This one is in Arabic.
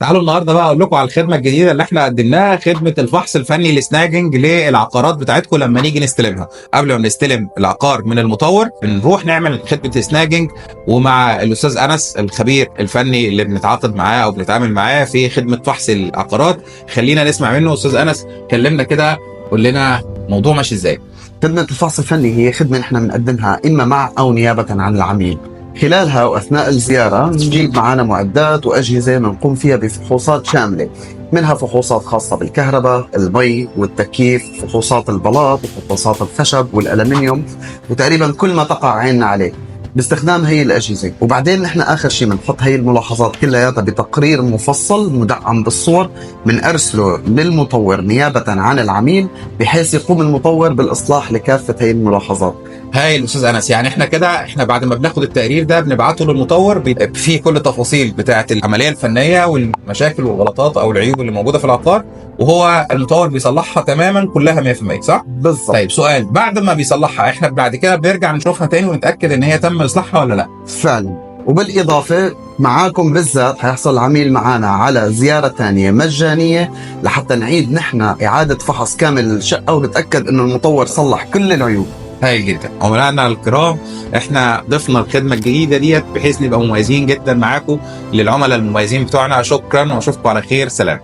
تعالوا النهارده بقى اقول لكم على الخدمه الجديده اللي احنا قدمناها، خدمه الفحص الفني السناجنج للعقارات بتاعتكم لما نيجي نستلمها. قبل ما نستلم العقار من المطور بنروح نعمل خدمه سناجنج، ومع الاستاذ انس الخبير الفني اللي بنتعاقد معاه او بنتعامل معاه في خدمه فحص العقارات. خلينا نسمع منه. استاذ انس كلمنا كده، قول لنا الموضوع ماشي ازاي. خدمة الفحص الفني هي خدمة نحن بنقدمها إما مع أو نيابة عن العميل. خلالها وأثناء الزيارة بنجيب معنا معدات وأجهزة بنقوم فيها بفحوصات شاملة، منها فحوصات خاصة بالكهرباء، المي والتكييف، فحوصات البلاط وفحوصات الخشب والألمنيوم، وتقريبا كل ما تقع عيننا عليه باستخدام هي الأجهزة. وبعدين نحن آخر شيء بنحط هي الملاحظات كلياتها بتقرير مفصل مدعم بالصور، بنرسله للمطور نيابة عن العميل، بحيث يقوم المطور بالإصلاح لكافة هي الملاحظات. هاي الاستاذ انس، يعني احنا بعد ما بناخد التقرير ده بنبعته للمطور فيه كل التفاصيل بتاعه العمليه الفنيه والمشاكل والغلطات او العيوب اللي موجوده في العقار، وهو المطور بيصلحها تماما كلها 100%، صح؟ بالضبط. طيب سؤال، بعد ما بيصلحها احنا بعد كده بنرجع نشوفها تاني ونتاكد ان هي تم اصلاحها ولا لا؟ فعلا. وبالإضافة معاكم بالذات حيحصل العميل معنا على زيارة ثانية مجانية لحتى نعيد نحن إعادة فحص كامل الشقة ونتأكد إنه المطور صلح كل العيوب. هايل جدا. عملائنا الكرام، احنا ضفنا الخدمه الجديده ديت بحيث نبقى مميزين جدا معاكم. للعملاء المميزين بتوعنا شكرا، واشوفكم على خير. سلام.